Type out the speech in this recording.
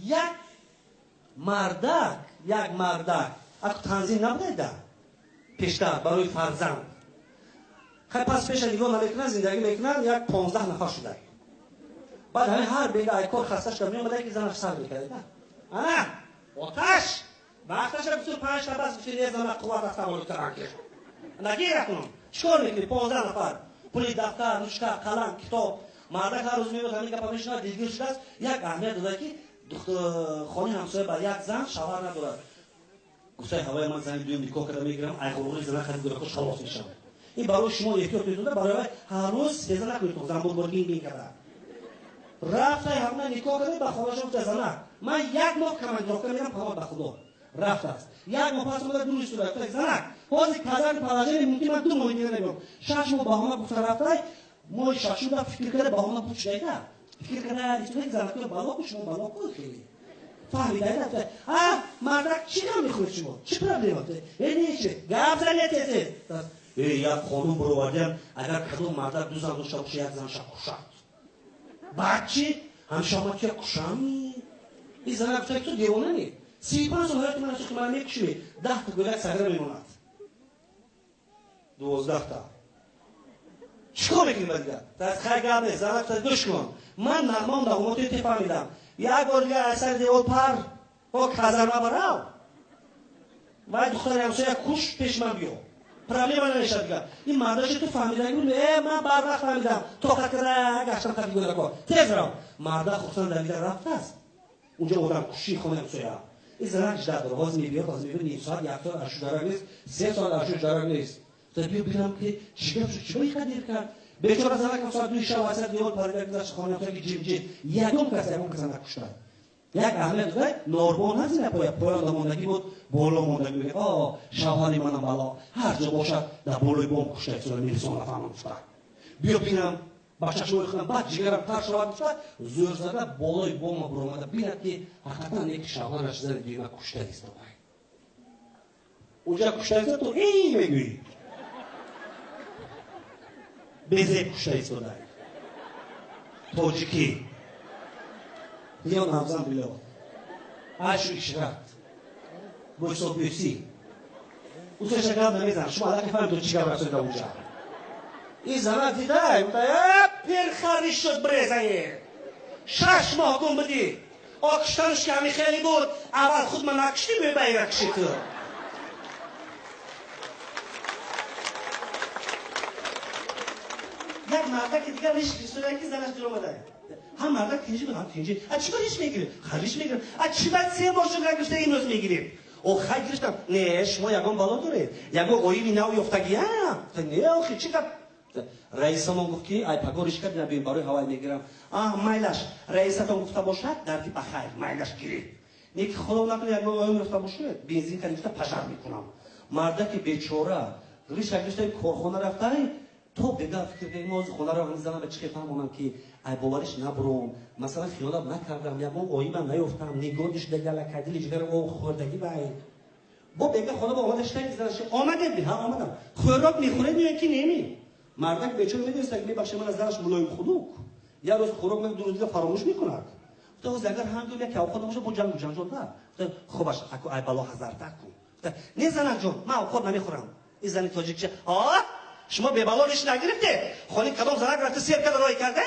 یک مردک اگه تنظیم نبوده پیشتر برای فرزند خیلی پس پیش نگاه نمیکنن زندگی میکنن یک 15 نفر شده بعد همه هر بیگه ای کار خستش که میومده که زنش سر میکرده آتش وقتش رو بسید 5 تا بس بسید یه زنه قوت از تولد کرن که نگیر کنم چکار میکنی 15 نفر پولی دفتر نوشته قلم کتاب مردک هر روز میاد همین گپا میشنه دلگیر شده است یک اهمیت داده که خانه همسایه با یک زن شوهر ندارد گفته هوای من زن دویم نکاح کرده میگیرم ای غروری زن خرید گره خوش خلاص میشم این برای شما احتیاط میتونه برای هر روز هزار نکنید زن بزرگین بین کرده رفته همه نکاح کرده با خواهش گفته زنک من یک ماه کمانجافته میرم پامال به خدا رفته است یک ماه پس اومده دورش شده گفته زنک بازی کردن پلاژه ممکن من 2 ماه دیگه نمیام 6 ماه با همه گفته رفته ما شاشودا فکر کرده با همه پوچ دیگه فکر کرده چطوری زنک بالا کو شما بالا کو خیلی فهمیده رفته مردک چی کار میخواد شما چی پرابلم داره یعنی چی گپ زنیته یک خانم برو وردیم اگر کدوم مردک دو زن داشته باشه یک زن شد بعد چی هم شما که کشمی این زن گفته تو دیوانه نی 35 سال حیات من است که من میکشمی 10 تا گلک سگره میموند 12 تا چیکار میکنیم دیگه دست خیلی گپ نیست زن گفته گوش کن من نغمام داماد تو فهمیدم یک بار دیگه اثر دیوال پر با کزر نبرم و دختر همسایه کش پیش من بیو پرابلم من نمیشه دیگه این مرداش تو فهمیدن بود من بر وقت فهمیدم تو فکر گشتم کافی گذر کن تیز رو مردا خودشون دویده رفته است اونجا بودم کشی خونه همسایه این زن 18 داره باز میبیاد باز میبینه نیم ساعت یک ساعت اشو درک نیست 3 ساعت اشو درک نیست تا بیو ببینم که چیکار خدیر کرد بیچاره زن که ساعت 2 شب واسه دیوار پرید گذاشت خونه تو که جیم یگم کس نکشته یک اهمیت داره نوربون هست نه پایان داموندگی بود بالا موندگی بود شوهر منم بالا هر جا باشد در بالای بام کشته شده میرسون نفهمم گفته بیا بینم بچه شوی خودم بعد جگرم تر شود گفته زور زده بالای بام برو اومده بیند که حقیقتا یک شوهرش زن دیگه کشته نیست اونجا کشته نیست تو ای میگویی بزه کشته نیست تاجیکی یا نامزن بیلو عشق اشرت بویسو بیوسی او تو شکر نمیزن شما الان که فهم تو چیکار رسیده اونجا این زنه دیده پیر خری شد بریزه 6 ماه گم بدی آکشتنش که همی خیلی بود اول خود من نکشتی ببایی رکشی تو یک مرده که دیگر ریش بیستونه که زنش دور اومده هم مردک تینجی بود هم تینجی از چی باریش میگیریم؟ خریش میگیریم از چی باید 3 ماه شد رگشته این روز میگیریم او خیلی گرفتم نه شما یکان بالا داره یکان اویوی نو یفتگی نه آخی چی کرد رئیس ما گفت که ای پگارش کرد نبیم برای هوای میگیرم مایلش رئیستان گفته باشد دردی بخیر مایلش گیرید نیک خدا نکنه یکان اویوی گفته باشد بنزین خریفته پشر میکنم مردک بیچاره ریش رگشته کارخانه رفته تو بگه فکر که این موضوع خونه رو هم زنم به چه فهمونم که ای باورش نبروم مثلا خیالم نکردم یا اون قایی من نیفتم نگاهش دیگه لکدیل جگر او خوردگی بای با بگه خونه با آمدش تنگ زنش آمده بی ها آمدم خوراک میخوره میگه که نمی مردک بیچاره میدونست که میبخشه من از زنش ملایم خلوق یا روز خوراک من 2 روز دیگه فراموش میکند تو زگر هم دو یک خود باشه با جنگ شده خوبش اكو ای بالا هزار تا نه زنک جون من خود نمیخورم این زنی تاجیک چه شما به بالا ریش نگرفته خالی کدام زنک رفته سیر کرده رای کرده